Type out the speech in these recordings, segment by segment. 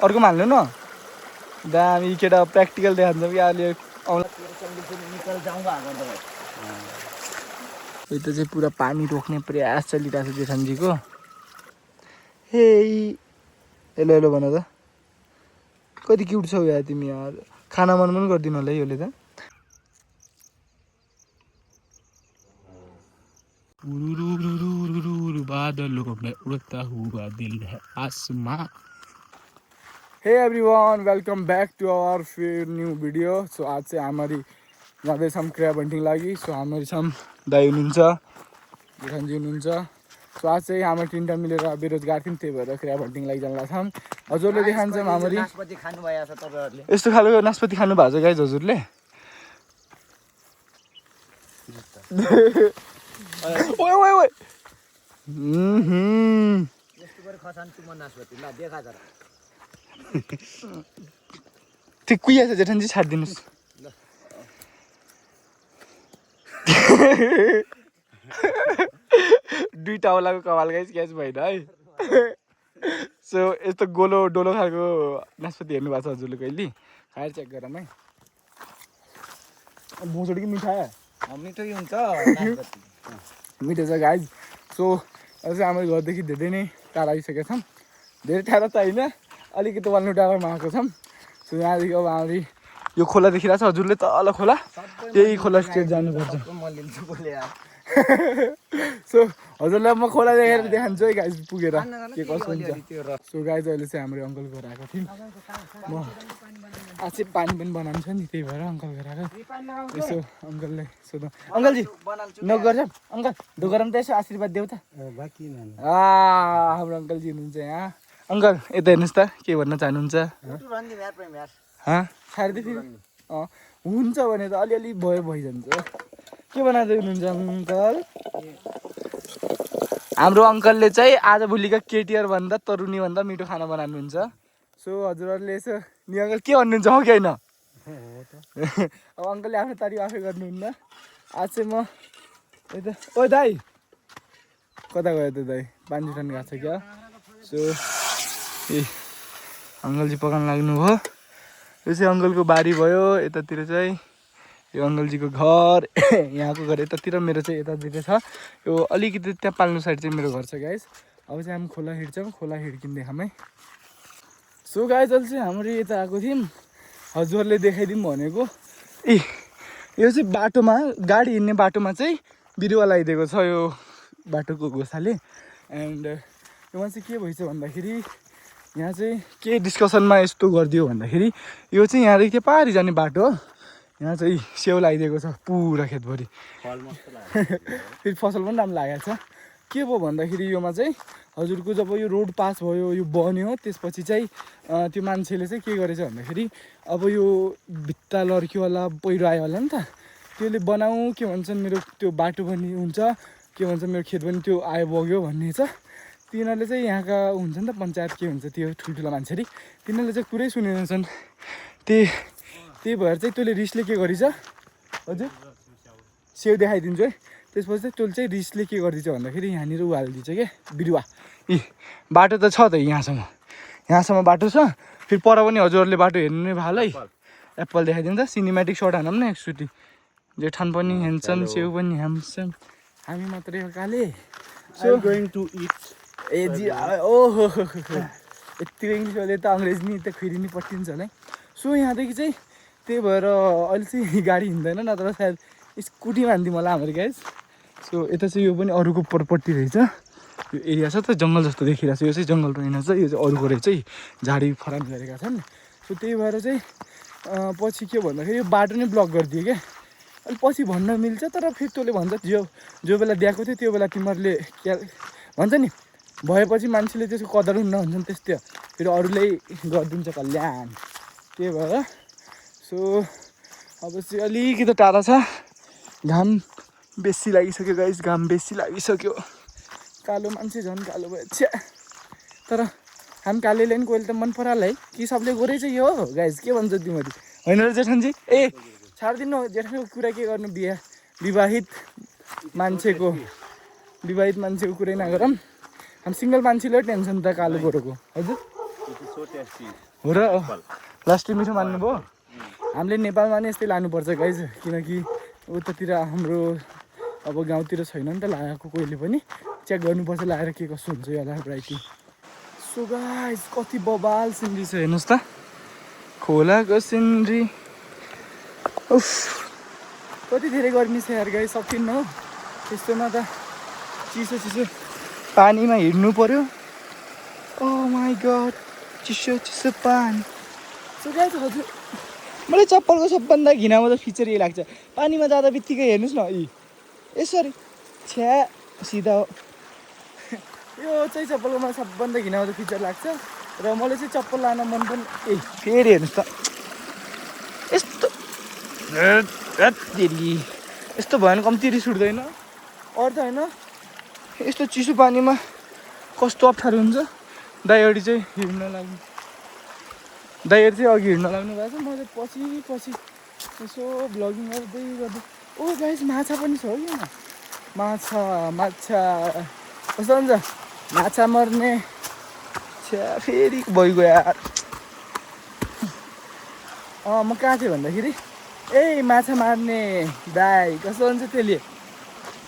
अर्कोमा हाल्नु न दामी केटा प्र्याक्टिकल देखान्छ कि अहिले यता चाहिँ पुरा पानी रोक्ने प्रयास चलिरहेको छ जेठानजीको हे हेलो हेलो भन त कति क्युट छौ यार तिमी यार खाना मन पनि गर्दिन होला योले त बादलों में उड़ता हुआ दिल है आसमां हे everyone welcome back to our फिर न्यू भिडियो सो आज चाहिँ हामीहरू जाँदैछौँ क्र्याब हन्टिङ लागि सो हामीहरू छौँ दाइ हुनुहुन्छ जेठानजी हुनुहुन्छ सो आज चाहिँ हाम्रो तिनवटा मिलेर बेरोजगार थियौँ त्यही भएर क्र्याब हन्टिङ लागि जान लाग्छौँ हजुरले देखान्छौँ हामीहरू नास्पति खानु भएछ तपाईहरुले यस्तो खालको नास्पति खानु भएको छ गाइज हजुरले ओए ओए ओए यस्तो गरे खसान्छु म नास्पति ल देखा जरा त्यो कुहिया छ जेठानजी छाडिदिनुहोस् दुईटा औलाको कपाल गाइस क्याच भएन है सो यस्तो गोलो डोलो खालको नास्पति हेर्नु भएको छ हजुरले कहिले खाएर चेक गरौँ है भोसडी कि मिठा मिठो हुन्छ नास्पति मिठो छ गाइज सो अझै हाम्रो घरदेखि धेरै नै टाढा आइसकेका छौँ धेरै टाढा त होइन अलिकति वाल्नु टाढामा आएको छौँ सो यहाँदेखि अब हाम्रो यो खोला देखिरहेको छ हजुरले तल खोला त्यही खोला स्ट्रेट जानुपर्छ सो हजुरलाई म खोला देखेर देखान्छु है गाइज पुगेर के कसो हुन्छ सो गाइज अहिले चाहिँ हाम्रो अङ्कल घर आएको थियौँ म आज चाहिँ पानी पनि बनाउँछ नि त्यही भएर अङ्कल घर आएको यसो अङ्कललाई सोधौँ अङ्कलजी नगर्छ अङ्कल ढोगरम त यसो आशीर्वाद देऊ त हाम्रो अङ्कलजी हुनुहुन्छ यहाँ अङ्कल यता हेर्नुहोस् त के भन्न चाहनुहुन्छ छाडिदिए फेरि हुन्छ भने त अलिअलि भयो भइजान्छ के बनाउँदै हुनुहुन्छ अङ्कल हाम्रो अङ्कलले चाहिँ आजभोलिका केटीहरूभन्दा तरुनीभन्दा मिठो खाना बनाउनुहुन्छ सो हजुरहरूले यसो नि अङ्कल के भन्नुहुन्छ हो कि होइन अब अङ्कलले आफ्नो तारिफ आफै गर्नुहुन्न आज चाहिँ म यता ओ दाइ कता गयो त दाइ पानी जुटाउनु गएको छ क्या सो ए अङ्कलजी पकाउनु लाग्नुभयो यो चाहिँ अङ्कलको बारी भयो यतातिर चाहिँ यो अङ्कलजीको घर यहाँको घर यतातिर मेरो चाहिँ यतातिर छ यो अलिकति त्यहाँ पाल्नु साइड चाहिँ मेरो घर छ गाइज अब चाहिँ हामी खोला हिँड्छौँ खोला हिँड्किन देखामै सो गाइज अहिले चाहिँ हाम्रो यता आएको थियौँ हजुरहरूले देखाइदिउँ भनेको ए यो चाहिँ बाटोमा गाडी हिँड्ने बाटोमा चाहिँ बिरुवा लगाइदिएको छ यो बाटोको घोसाले एन्ड योमा चाहिँ के भएछ भन्दाखेरि यहाँ चाहिँ के डिस्कसनमा यस्तो गरिदियो भन्दाखेरि यो चाहिँ यहाँदेखि त्यो पारी जाने बाटो हो यहाँ चाहिँ स्याउ लगाइदिएको छ पुरा खेतभरि फेरि फसल पनि राम्रो लागेको छ के भयो भन्दाखेरि योमा चाहिँ हजुरको जब यो रोड पास भयो यो बन्यो त्यसपछि चाहिँ त्यो मान्छेले चाहिँ के गरेछ भन्दाखेरि अब यो भित्ता लड्क्यो होला पहिरो आयो होला नि त त्यसले बनाऊ के भन्छन् मेरो त्यो बाटो पनि हुन्छ के भन्छ मेरो खेत पनि त्यो आयो बग्यो भन्ने छ तिनीहरूले चाहिँ यहाँका हुन्छ नि त पञ्चायत के हुन्छ त्यो ठुल्ठुला मान्छेले तिनीहरूले चाहिँ कुरै सुनेछन् त्यही भएर चाहिँ तैँले रिसले के गरिछ हजुर स्याउ देखाइदिन्छु है त्यसपछि चाहिँ तैँले चाहिँ रिसले के गरिदिन्छ भन्दाखेरि यहाँनिर उ हालिदिन्छ क्या बिरुवा ए बाटो त छ त यहाँसम्म बाटो छ फेरि पर पनि हजुरहरूले बाटो हेर्नु नै भयो है एप्पल देखाइदिनु त सिनेमेटिक सर्ट हानौँ न एकचोटि जेठान पनि हेन्छन स्याउ पनि ह्याम्सन हामी मात्रै हो काले सो गोइङ टु इट ए जी ओहो यतिको इङ्ग्लिस बोले त अङ्ग्रेजी नि त फेरि नि पट्टिन्छ होला है सो यहाँदेखि चाहिँ त्यही भएर अहिले चाहिँ गाडी हिँड्दैन नत्र सायद स्कुटी हान्थ्यो मलाई हाम्रो गाइज सो यता चाहिँ यो पनि अरूको प्रपर्टी रहेछ यो एरिया छ त जङ्गल जस्तो देखिरहेको छ यो चाहिँ जङ्गल रहेन छ यो चाहिँ अरूको रहेछ है झाडी फराम गरेका छन् सो त्यही भएर चाहिँ पछि के भन्दाखेरि यो बाटो नै ब्लक गरिदियो क्या अनि पछि भन्न मिल्छ तर फेरि तँले भन्छ जो बेला दिएको थियो त्यो बेला तिमीहरूले क्या भन्छ नि भएपछि मान्छेले त्यसको कदर हुन्न भन्छन् त्यस्तै फेरि अरूले गरिदिन्छ कल्याण त्यही भएर सो अब चाहिँ अलिकति टाढा छ घाम बेसी लागिसक्यो गाइस घाम बेसी लागिसक्यो कालो मान्छे झन् कालो भयो छ्या तर हामी कालेले पनि कोही त मन पराल है कि सबले गोरै चाहिँ यो हो गाइस के भन्छ तिमीहरू होइन र जेठानजी ए छाडिदिनु जेठानको कुरा के गर्नु विवाहित मान्छेको कुरै नगरौँ हामी सिङ्गल मान्छेले टेन्सन त कालो गोरोको हजुर हो र लास्टै मिठो मान्नुभयो हामीले नेपालमा नै यस्तै लानुपर्छ गाइज किनकि उतातिर हाम्रो अब गाउँतिर छैन नि त लगाएको कोहीले पनि चेक गर्नुपर्छ लगाएर के कसो हुन्छ होला भ्राइटी सो गाइज कति बबाल सिनरी छ हेर्नुहोस् त खोलाको सिनरी उफ कति धेरै गर्मी छ यार गाइज सकिन्न हो त्यस्तोमा त चिसो चिसो पानीमा हिँड्नु पर्यो ओ माई गड चिसो चिसो पानी सो गाइज हजुर मलाई चप्पलको सबभन्दा घिनामा त फिचर यही लाग्छ पानीमा जाँदा बित्तिकै हेर्नुहोस् न यसरी छ्या सिधा हो यो चाहिँ चप्पलको मलाई सबभन्दा घिनामा त फिचर लाग्छ र मलाई चाहिँ चप्पल लान मन पनि फेरि हेर्नुहोस् त यस्तो दिल्ली यस्तो भयो भने कम्ती रिस उठ्दैन अरू त होइन यस्तो चिसो पानीमा कस्तो अप्ठ्यारो हुन्छ दाइहरू चाहिँ हिँड्न लाग्नु दाइहरू चाहिँ अघि हिँड्न लाग्नु भएको छ म चाहिँ पछि यसो भ्लगिङ गर्दै ओ गाइस माछा पनि छ हो यहाँ माछा कस्तो हुन्छ माछा मर्ने छ्या फेरि भइगयो यार म कहाँ थिएँ भन्दाखेरि ए माछा मार्ने दाइ कस्तो हुन्छ त्यसले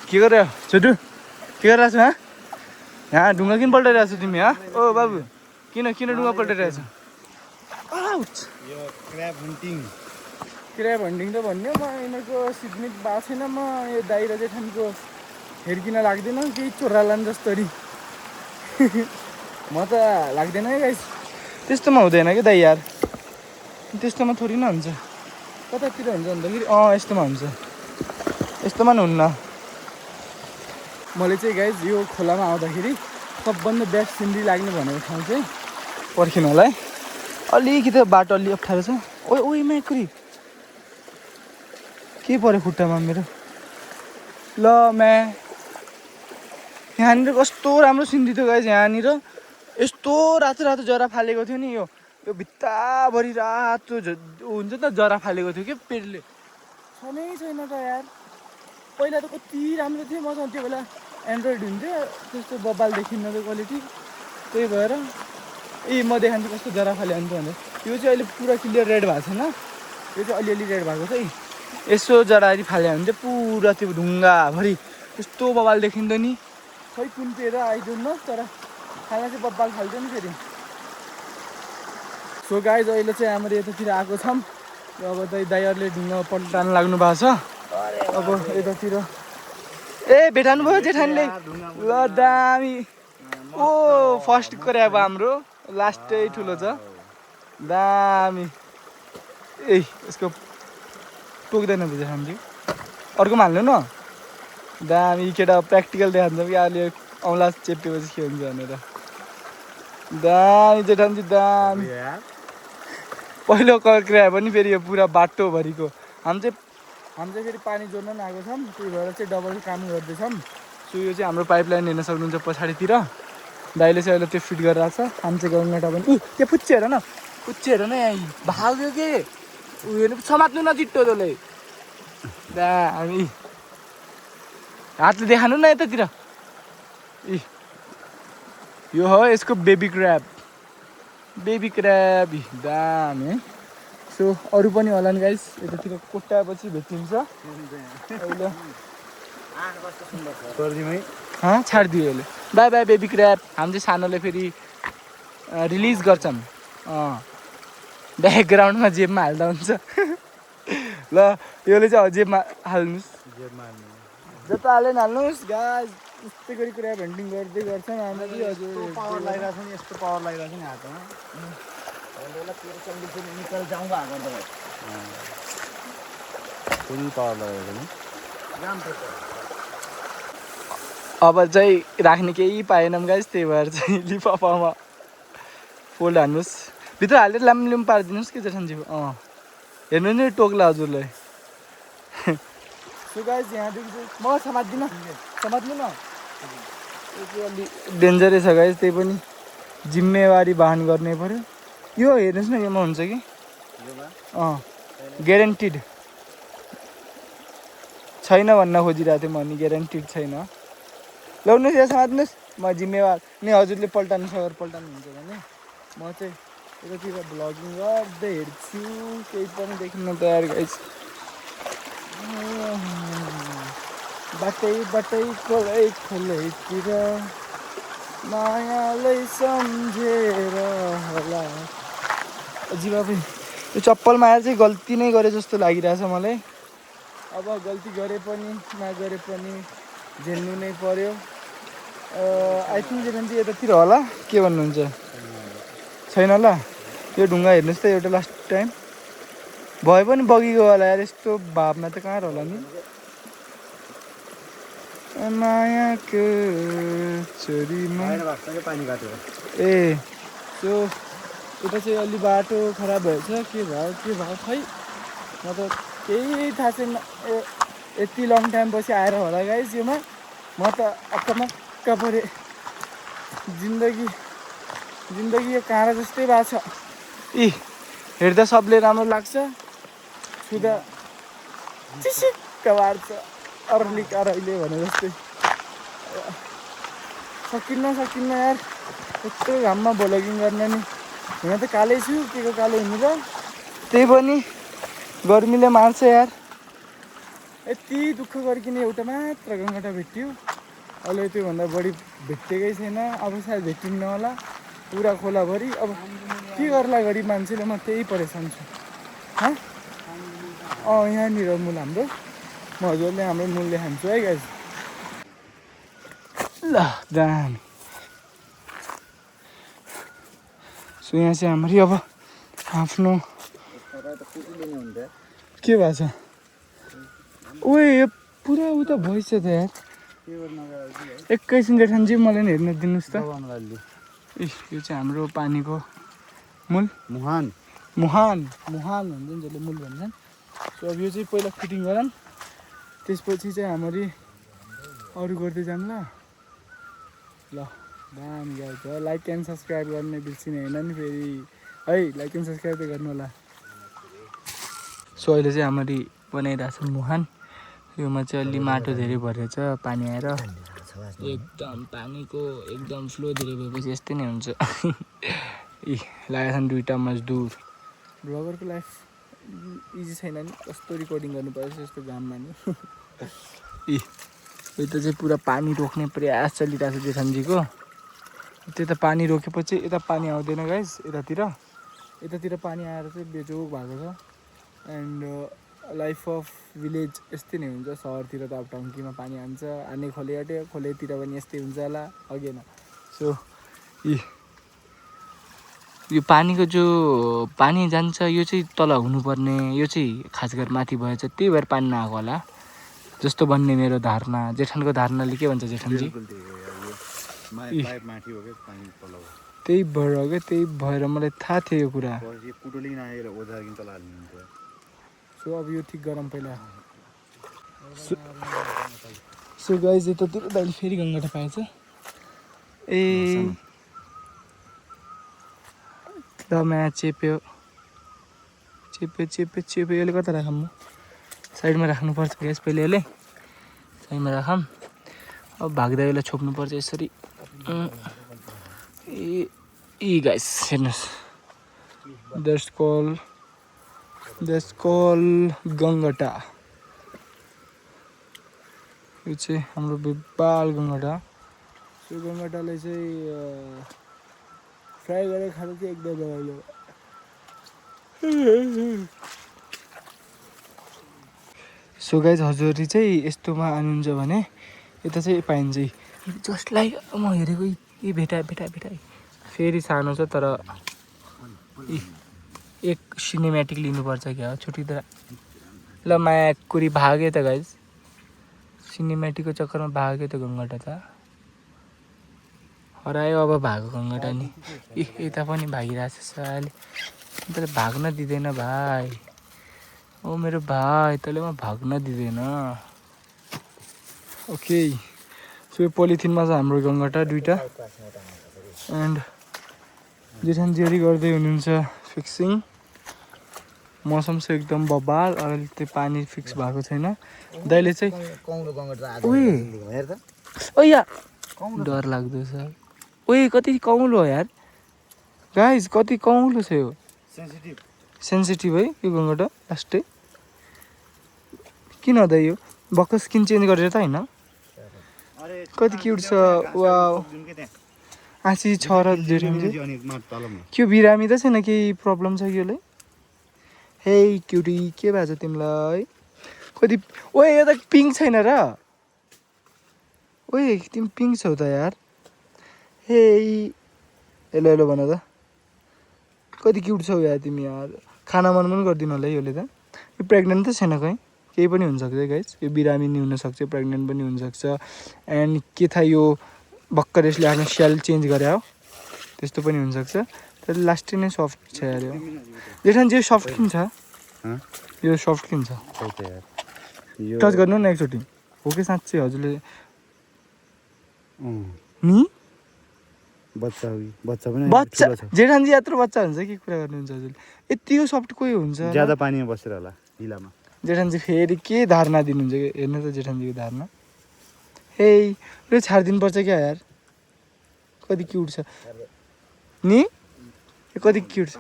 के गर्यो छोटु के गरिरहेको छ यहाँ ढुङ्गा किन पल्टाइरहेको छ तिमी ओ बाबु किन ढुङ्गा पल्टाइरहेको छ क्र्याब हन्टिङ त भन्यो म यिनीहरूको सिडमिट भएको छैन म यो दाइ र जेठानीको हेर्किन लाग्दैन केही चोरालान् जस्तरी म त लाग्दैन है गाइस त्यस्तोमा हुँदैन कि दाइ यार त्यस्तोमा थोरै न हुन्छ कतातिर हुन्छ भन्दाखेरि यस्तोमा हुन्छ यस्तोमा नि हुन्न मैले चाहिँ गाइस यो खोलामा आउँदाखेरि सबभन्दा बेस्ट सिनरी लाग्ने भनेको ठाउँ चाहिँ पर्खिनु होला है अलिकति बाटो अलि अप्ठ्यारो छ ओइ म्याक्री के पऱ्यो खुट्टामा मेरो ल यहाँनिर कस्तो राम्रो सिनरी थियो गाइस यहाँनिर यस्तो रातो जरा फालेको थियो नि यो भित्ताभरि रातो हुन्छ त जरा फालेको थियो कि पेटले छनै छैन त यार पहिला त कति राम्रो थियो मसँग त्यो बेला एन्ड्रोइड हुन्थ्यो त्यस्तो बब्बाल देखिन्न त क्वालिटी त्यही भएर म देखान्छु कस्तो जरा फाले अन्त भनेर यो चाहिँ अहिले पुरा क्लियर रेड भएको छैन यो चाहिँ अलिअलि रेड भएको छ है यसो जरारी फाले भने चाहिँ पुरा त्यो ढुङ्गाभरि यस्तो बब्बाल देखिन्थ्यो नि खै कुन पेर आइदिउँ तर खाना चाहिँ बब्बाल फाल्थ्यो नि फेरि सो गाइज अहिले चाहिँ हाम्रो यतातिर आएको छौँ अब दाइहरूले ढुङ्गा पल्टान लाग्नु भएको छ अब यतातिर भेटाउनु भयो जेठानीले ल दामी ओ फर्स्ट क्र्याब हाम्रो लास्टै ठुलो छ दामी यसको टोक्दैन जेठानी अर्कोमा हाल्नु न दामी केटा प्र्याक्टिकल देखान्छ कि अहिले औँला चेपेपछि के हुन्छ भनेर दामी जेठानी दामी पहिलो क्र्याब पनि फेरि यो पुरा बाटोभरिको हामी चाहिँ फेरि पानी जोड्न पनि आएको छौँ त्यही भएर चाहिँ डबल काम गर्दैछौँ सो यो चाहिँ हाम्रो पाइपलाइन हेर्न सक्नुहुन्छ पछाडितिर दाइले चाहिँ अहिले त्यो फिट गरिरहेको छ हामी चाहिँ गङ्गाटा पनि त्यो पुच्चे हेर न यहाँ भाग्यो के उयो समात्नु न चिट्टो तँले दामी हातले देखानु न यतातिर यो हो यसको बेबी क्र्याब दामी है सो अरू पनि होला नि गाइस यतातिर कोट्याएपछि भेटिन्छ छाडिदियो यसले बाई बाई बेबी क्र्याब हामी चाहिँ सानोले फेरि रिलिज गर्छौँ ब्याकग्राउन्डमा जेबमा हाल्दा हुन्छ ल यसले चाहिँ जेबमा हाल्नुहोस् जता हाल्यो नि हाल्नुहोस् गाइस यस्तै गरी क्र्याब हन्टिङ गर्दै गर्छौँ हामीले हजुर पावर लगाइरहेको छ नि यस्तो पावर लगाइरहेको छ नि हातमा निकल जाउँगा फेरि पावर लगाएको अब चाहिँ राख्ने केही पाएनौँ गाइस त्यही भएर चाहिँ लिफाफामा फोल्ड हान्नुहोस् भित्र हालेर लाम पारिदिनुहोस् कि जेठानजी हेर्नु नि टोक्ला हजुरलाई सो गाइस यहाँदेखि चाहिँ म समात्दिनँ समात्नु न अलि डेन्जरै छ गाइस त्यही पनि जिम्मेवारी वहन गर्ने पऱ्यो यो हेर्नुहोस् न योमा हुन्छ कि ग्यारेन्टिड छैन भन्न खोजिरहेको थिएँ म नि ग्यारेन्टिड छैन ल्याउनुहोस् या समात्नुहोस् म जिम्मेवार नि हजुरले पल्टाउनु हुन्छ भने म चाहिँ यतातिर भ्लगिङ गर्दै हेर्छु केही पनि देखिन्न तयार गाइस बाटै बाटै खोलै खोलैतिर मायालाई सम्झेर होला जीवा पनि यो चप्पलमा आएर चाहिँ गल्ती नै गरे जस्तो लागिरहेछ मलाई अब गल्ती गरे पनि नगरे पनि झेल्नु नै पर्यो आई थिङ्क जेठन चाहिँ यतातिर होला के भन्नुहुन्छ छैन ल यो ढुङ्गा हेर्नुहोस् त एउटा लास्ट टाइम भए पनि बगेको होला यार यस्तो भावमा त कहाँ होला नि मायाको छोरीमा पानी काट्यो ए त्यो यता चाहिँ अलि बाटो खराब भएछ के भयो खै म त केही थाहा छैन यति लङ टाइम पछि आएर होला गाइस योमा म त अक्कमक्क परेँ जिन्दगी यो काँडा जस्तै भएको छ हेर्दा सबले राम्रो लाग्छ छुँदा चिसिक्क बार्छ अरली करैले भने जस्तै सकिन्न यार यत्रो घाममा भ्लगिङ गर्न नि हुन त कालै छु के को कालो हुनु र त्यही पनि गर्मीले मार्छ यार यति दुःख गरिकन एउटा मात्र गङ्गटा भेट्यो अहिले त्योभन्दा बढी भेटेकै छैन अब सायद भेटिन्न होला पुरा खोलाभरि अब के गर्ला गरिब मान्छेले म त्यही परेशान छु यहाँनिर मूल हाम्रो म हजुरले हाम्रो मूल्य खान्छु है गाइस ल दामी सो यहाँ चाहिँ हाम्रो अब आफ्नो के भएको छ ओए यो पुरा उता भइस त यार एकैछिन जेठानजी मलाई हेर्न दिनुहोस् त यो चाहिँ हाम्रो पानीको मूल मुहान भन्छन् जसले मूल भन्छन् सो अब यो चाहिँ पहिला फिटिङ गरौँ त्यसपछि चाहिँ हाम्रो अरू गर्दै जाऊँ ल दामी गाउँछ लाइक एन्ड सब्सक्राइब गर्ने बिर्सिने होइन नि फेरि है लाइक एन्ड सब्सक्राइब त गर्नु होला सो अहिले चाहिँ हाम्रो बनाइरहेको छ मुहान योमा चाहिँ अलि माटो धेरै भरेछ पानी आएर एकदम पानीको एकदम फ्लो धेरै भएपछि यस्तै नै हुन्छ लागेका छन् दुईवटा मजदुर ब्लगरको लाइफ इजी छैन नि कस्तो रिकर्डिङ गर्नुपर्छ यस्तो घाममा नि यता चाहिँ पुरा पानी रोक्ने प्रयास चलिरहेको छ जेठानजीको त्यता पानी रोकेपछि यता पानी आउँदैन गाइस यतातिर पानी आएर चाहिँ बेजोग भएको छ एन्ड लाइफ अफ भिलेज यस्तै नै हुन्छ सहरतिर त अब टङ्कीमा पानी हान्छ हाने खोले आँट्यो खोलेतिर पनि यस्तै हुन्छ होला अघि सो यो पानीको जो पानी जान्छ यो चाहिँ तल हुनुपर्ने यो चाहिँ खास गरी माथि भएछ त्यही भएर पानी नआएको होला जस्तो भन्ने मेरो धारणा जेठानको धारणाले के भन्छ जेठानजी त्यही भएर मलाई थाहा थियो यो कुरा सो अब यो ठिक गरौँ पहिला सो गाइज यतातिर दाइले फेरि गङ्गटा पाएछ ए ल म्या चेप्यो यसले कता राखौँ म साइडमा राख्नुपर्छ ग्यास पहिले यसले साइडमा राखौँ अब भाग्दा यसलाई छोप्नुपर्छ यसरी ए गाइस हेर्नुहोस् द्याट्स कल गङ्गटा यो चाहिँ हाम्रो बाल गङ्गटा यो गङ्गटालाई चाहिँ फ्राई गरेर खाँदा चाहिँ एकदम रमाइलो सो गाइज हजुरले चाहिँ यस्तोमा आउनुहुन्छ भने यता चाहिँ पाइन्छ जस्ट लाइक म हेरेको यी भेटा फेरि सानो छ तर एक सिनेमेटिक लिनुपर्छ क्या छुट्टी त ल माया कुरी भाग्यो त गाइज सिनेमेटिकको चक्करमा भाग्यो त गङ्गटा त हरायो अब भागो गङ्गटा नि यता पनि भागिरहेछ साले तर भाग्न दिँदैन भाइ ओ मेरो भाइ तैँले म भाग्न दिँदैन ओके सो यो पोलिथिनमा छ हाम्रो गङ्गटा दुईवटा एन्ड जेठानजीहरू गर्दै हुनुहुन्छ फिक्सिङ मौसम चाहिँ एकदम बबाल अहिले त्यो पानी फिक्स भएको छैन दाइले चाहिँ ओया डर लाग्दो छ ओए कति कौलो हो यार गाइज कति कौलो छ यो सेन्सिटिभ सेन्सिटिभ है यो गङ्गटा लास्टै किन हुँदा यो भर्खर स्किन चेन्ज गरेर त होइन कति क्युट छ वा आँसी छ र के बिरामी त छैन केही प्रब्लम छ यसलाई हे क्युटी के भएको छ तिमीलाई कति ओए यो त पिङ्क छैन र ओए तिमी पिङ्क छौ त यार हे हेलो हेलो भन त कति क्युट छौ यार तिमी यार खाना मन पनि गरिदिनु होला है यसले त यो प्रेग्नेन्ट त छैन कहीँ केही पनि हुनसक्छ गाइज यो बिरामी नि हुनसक्छ प्रेग्नेन्ट पनि हुनसक्छ एन्ड के थाहा यो भर्खर यसले आफ्नो सेल चेन्ज गरे हो त्यस्तो पनि हुनसक्छ तर लास्टै नै सफ्ट छ यार यो जेठान चाहिँ सफ्ट किन छ यो सफ्ट किन छ टच गर्नु न एकचोटि हो कि साँच्चै हजुरले नि बच्चा पनि बच्चा जेठानजी यत्रो बच्चा हुन्छ के कुरा गर्नुहुन्छ हजुरले यतिको सफ्ट कोही हुन्छ ज्यादा पानीमा बसेर होला हिलामा जेठानजी फेरि के धारणा दिनुहुन्छ कि हेर्नु त जेठानजीको धारणा हे यो छाडिदिनुपर्छ क्या यार कति क्युट छ नि यो कति क्युट छ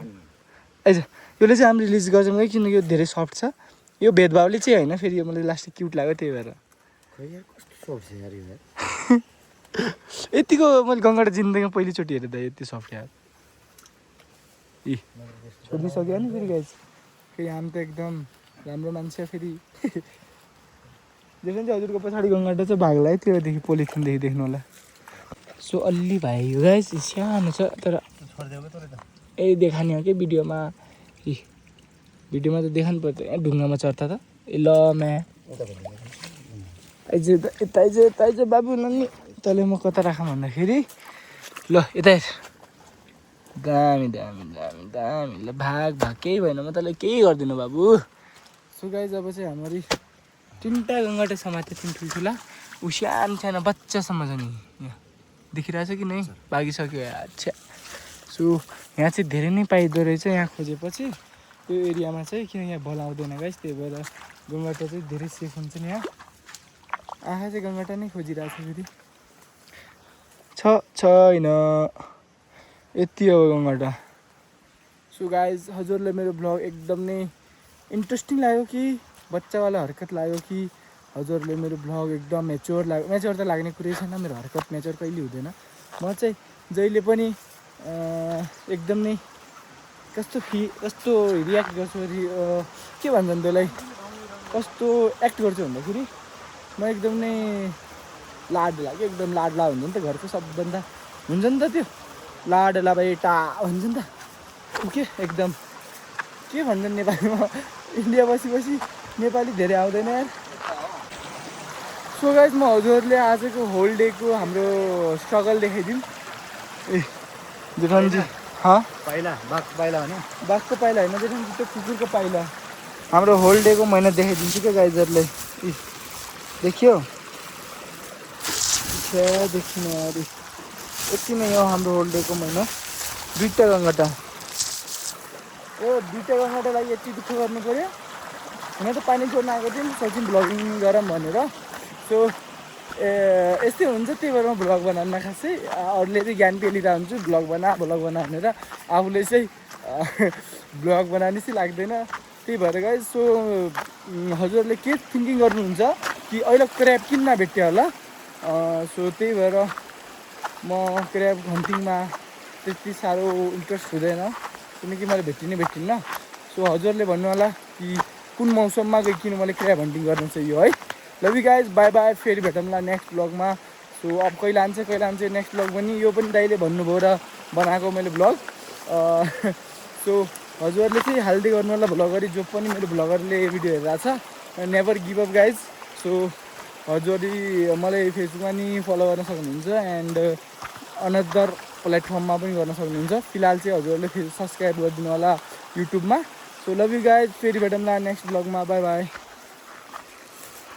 आइज यसले चाहिँ हामी रिलिज गर्छौँ कि किनकि यो धेरै सफ्ट छ यो भेदभावले चाहिँ होइन फेरि यो मलाई लास्ट क्युट लाग्यो त्यही भएर यतिको मैले गङ्गाटा जिन्दगीमा पहिलोचोटि हेरेँ त यति सफ्ट यार इ छोडिदिइसक्यो नि फेरि गाइज फेरि हामी त एकदम राम्रो मान्छे फेरि जेठन चाहिँ हजुरको पछाडि गङ्गाटा चाहिँ भाग्ला है त्योदेखि पोलिथिनदेखि देख्नु होला सो अलि भाइ गाइज सानो छ तर ए देखाने हो कि भिडियोमा इ भिडियोमा त देखाउनु पर्छ यहाँ ढुङ्गामा चढ्दा त ए ल म्या यता बाबु नानी तँले म कता राखौँ भन्दाखेरि ल यता हेर दामी दामी दामी दामी ल भाग केही भएन म तँलाई केही गर्दिनँ बाबु सो गाइज अब चाहिँ हाम्रो 3टा गङ्गाटा समात्यो 3 ठुल्ठुला सानो सानो बच्चासम्म छ नि यहाँ देखिरहेछ कि नै भागिसक्यो अच्छा सो यहाँ चाहिँ धेरै नै पाइँदो रहेछ यहाँ खोजेपछि त्यो एरियामा चाहिँ किन यहाँ बोलाउँदैन गाइस त्यही भएर गङ्गाटा चाहिँ धेरै सेफ हुन्छ नि यहाँ आँखा चाहिँ गङ्गाटा नै खोजिरहेको छ फेरि छैन यति हो गङ्गाटा सो गाइज हजुरले मेरो ब्लग एकदम नै इन्ट्रेस्टिङ लाग्यो कि बच्चावाला हरकत लाग्यो कि हजुरले मेरो ब्लग एकदम मेच्योर लाग्यो मेच्योर त लाग्ने कुरै छैन मेरो हरकत मेच्योर कहिले हुँदैन म चाहिँ जहिले पनि एकदम नै कस्तो रियाक्ट गर्छु के भन्छन् त्यसलाई कस्तो एक्ट गर्छु भन्दाखेरि म एकदम नै लाडला के एकदम लाडला हुन्छ नि त घरको सबभन्दा हुन्छ नि त त्यो लाडला बेटा हुन्छ नि त के एकदम के भन्छन् नेपालीमा इन्डिया बसी नेपाली धेरै आउँदैन यार सो गाइज म हजुरहरूले आजको होल डेको हाम्रो स्ट्रगल देखाइदिउँ ए जेठनजी बाघको पाइला होइन जेठनजी त्यो कुकुरको पाइला हाम्रो होल डेको महिना देखाइदिन्छु क्या गाइजहरूलाई देखियो देखिन अरे यति नै हो हाम्रो होल डेको महिना 2टा गङ्गाटा यो 2टा गङ्गाटालाई यति दुःख गर्नु पऱ्यो हुन त पानी छोड्न आएको थिएँ नि सचिन भ्लगिङ गरौँ भनेर सो यस्तै हुन्छ त्यही भएर म भ्लग बनाउन खासै अरूले चाहिँ ज्ञान पेलिरहेको हुन्छु भ्लग बना भनेर आफूले चाहिँ भ्लग बनाउने चाहिँ लाग्दैन त्यही भएर गाइस सो हजुरहरूले के थिङ्किङ गर्नुहुन्छ कि अहिले क्र्याब किन नभेट्यो होला सो त्यही भएर म क्र्याब हन्टिङमा त्यति साह्रो इन्ट्रेस्ट हुँदैन किनकि मैले भेटिन्न सो हजुरहरूले भन्नु होला कि कुन मौसममा गइकन मैले क्र्याब हन्टिङ गर्नु चाहियो है love you guys by by फेरि भेटौँला नेक्स्ट ब्लगमा सो अब कहिले आन्छ नेक्स्ट ब्लग पनि यो पनि दाइले भन्नुभयो र बनाएको मैले ब्लग सो हजुरहरूले चाहिँ हाल्दै गर्नु होला भ्लगरी जो पनि मेरो भ्लगरले भिडियो हेरिरहेको छ never give up guys so हजुरले मलाई फेसबुकमा नि फलो गर्न सक्नुहुन्छ एन्ड अनदर प्लेटफर्ममा पनि गर्न सक्नुहुन्छ फिलहाल चाहिँ हजुरहरूले फेरि सब्सक्राइब गरिदिनु होला युट्युबमा सो लभ यु गाइज फेरि भेटौँला नेक्स्ट ब्लगमा बाई बाई